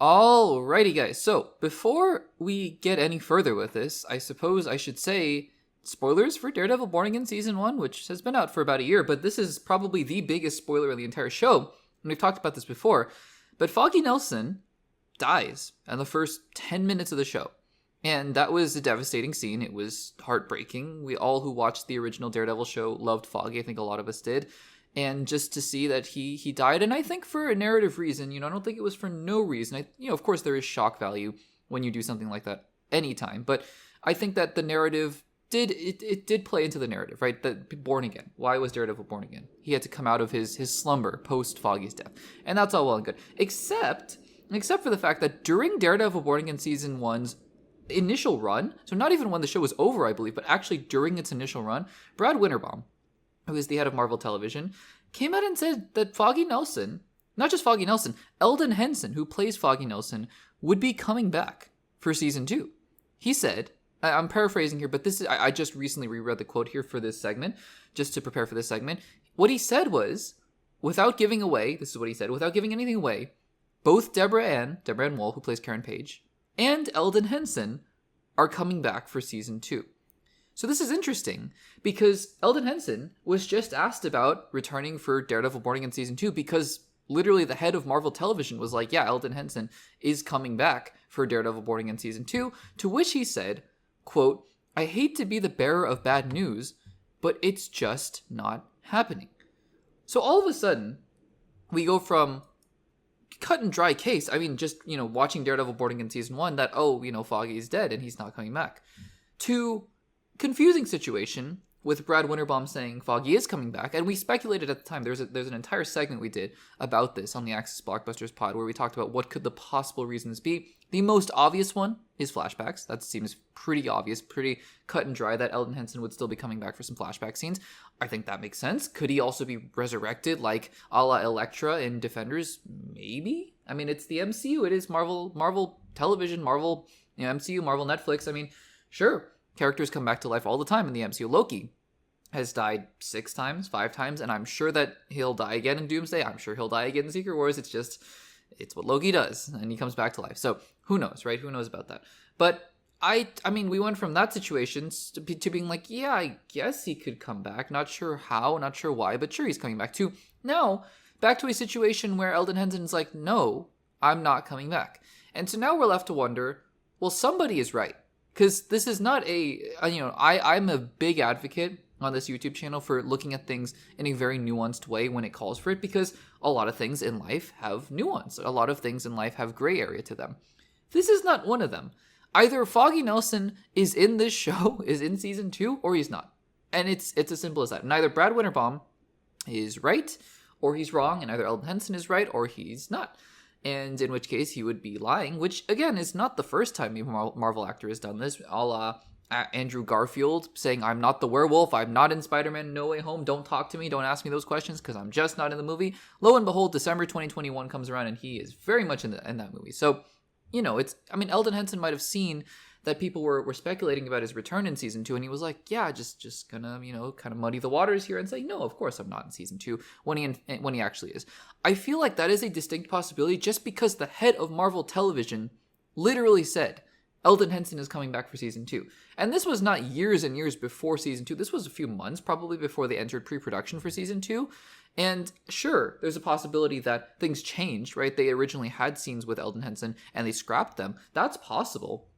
Alrighty, guys. So, before we get any further with this, I suppose I should say spoilers for Daredevil Born Again Season 1, which has been out for about a year, but this is probably the biggest spoiler of the entire show, and we've talked about this before. But Foggy Nelson dies in the first 10 minutes of the show. And that was a devastating scene. It was heartbreaking. We all who watched the original Daredevil show loved Foggy. I think a lot of us did. And just to see that he died, and I think for a narrative reason, I don't think it was for no reason. Of course there is shock value when you do something like that anytime. But I think that the narrative did play into the narrative, right? That born again. Why was Daredevil born again? He had to come out of his slumber post Foggy's death. And that's all well and good. Except for the fact that during Daredevil Born Again Season 1's initial run, so not even when the show was over, I believe, but actually during its initial run, Brad Winterbaum, who is the head of Marvel Television, came out and said that Foggy Nelson, not just Foggy Nelson, Elden Henson, who plays Foggy Nelson, would be coming back for Season 2. He said, I'm paraphrasing here, but this is, I just recently reread the quote here for this segment, just to prepare for this segment. What he said was, without giving away, this is what he said, without giving anything away, both Deborah Ann Woll, who plays Karen Page, and Elden Henson are coming back for Season 2. So this is interesting, because Elden Henson was just asked about returning for Daredevil Born Again Season 2, because literally the head of Marvel Television was like, yeah, Elden Henson is coming back for Daredevil Born Again Season 2, to which he said, quote, "I hate to be the bearer of bad news, but it's just not happening." So all of a sudden, we go from cut and dry case, just, watching Daredevil Born Again Season 1, that, Foggy's dead and he's not coming back, to confusing situation with Brad Winterbaum saying Foggy is coming back. And we speculated at the time, there's an entire segment we did about this on the Access Blockbusters Pod, where we talked about what could the possible reasons be. The most obvious one is flashbacks. That seems pretty obvious, pretty cut and dry, that Elden Henson would still be coming back for some flashback scenes. I think that makes sense. Could he also be resurrected like a la Elektra in Defenders? Maybe. It's the MCU. It is Marvel Television, Marvel MCU, Marvel Netflix. Sure, characters come back to life all the time in the MCU. Loki has died 6 times, 5 times, and I'm sure that he'll die again in Doomsday. I'm sure he'll die again in Secret Wars. It's what Loki does, and he comes back to life. So who knows, right? Who knows about that? But we went from that situation to being like, yeah, I guess he could come back. Not sure how, not sure why, but sure, he's coming back too. Now, back to a situation where Elden Henson's like, no, I'm not coming back. And so now we're left to wonder, well, somebody is right. Because this is not I'm a big advocate on this YouTube channel for looking at things in a very nuanced way when it calls for it, because a lot of things in life have nuance. A lot of things in life have gray area to them. This is not one of them. Either Foggy Nelson is in this show, is in Season 2, or he's not. And it's as simple as that. And either Brad Winterbaum is right, or he's wrong, and either Elden Henson is right, or he's not. And in which case he would be lying, which, again, is not the first time a Marvel actor has done this, a la Andrew Garfield saying, I'm not the werewolf, I'm not in Spider-Man No Way Home, don't talk to me, don't ask me those questions, because I'm just not in the movie. Lo and behold, December 2021 comes around, and he is very much in that movie. So, Elden Henson might have seen that people were speculating about his return in Season 2, and he was like, yeah, just gonna, kind of muddy the waters here and say, no, of course I'm not in Season 2, when he actually is. I feel like that is a distinct possibility, just because the head of Marvel Television literally said, Elden Henson is coming back for Season 2. And this was not years and years before Season 2. This was a few months, probably, before they entered pre-production for Season 2. And sure, there's a possibility that things changed, right? They originally had scenes with Elden Henson, and they scrapped them. That's possible.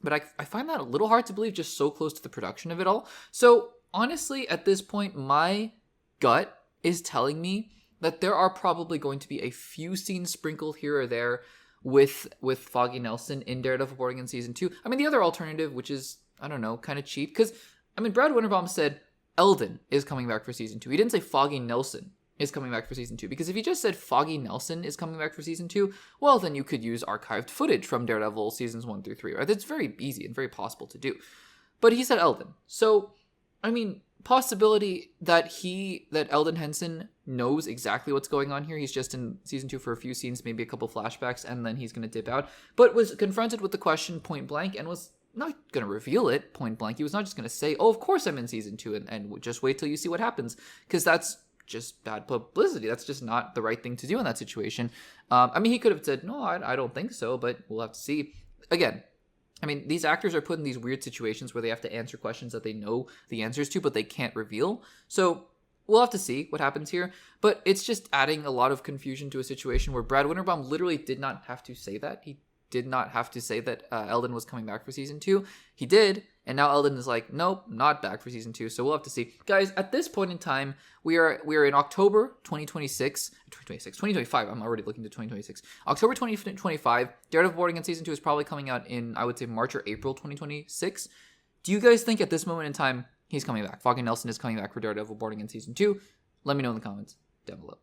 But I find that a little hard to believe, just so close to the production of it all. So, honestly, at this point, my gut is telling me that there are probably going to be a few scenes sprinkled here or there with Foggy Nelson in Daredevil Born Again Season 2. The other alternative, which is, I don't know, kind of cheap, because, Brad Winterbaum said Elden is coming back for Season 2. He didn't say Foggy Nelson is coming back for Season 2, because if he just said Foggy Nelson is coming back for Season 2, well, then you could use archived footage from Daredevil Seasons 1 through 3, right? It's very easy and very possible to do. But he said Elden. So, possibility that Elden Henson knows exactly what's going on here. He's just in Season 2 for a few scenes, maybe a couple flashbacks, and then he's going to dip out. But was confronted with the question point blank and was not going to reveal it point blank. He was not just going to say, oh, of course I'm in Season 2, and just wait till you see what happens. Because that's just bad publicity. That's just not the right thing to do in that situation. I mean, he could have said, no, I don't think so, but we'll have to see. Again, I mean, these actors are put in these weird situations where they have to answer questions that they know the answers to, but they can't reveal. So we'll have to see what happens here. But it's just adding a lot of confusion to a situation where Brad Winterbaum literally did not have to say that. He did not have to say that Elden was coming back for season 2. He did, and now Elden is like, nope, not back for season 2. So we'll have to see. Guys, at this point in time, we are in October 2025. I'm already looking to 2026. October 2025. Daredevil Boarding in season 2 is probably coming out in, I would say, March or April 2026. Do you guys think at this moment in time he's coming back? Foggy Nelson is coming back for Daredevil Boarding in season 2. Let me know in the comments down below.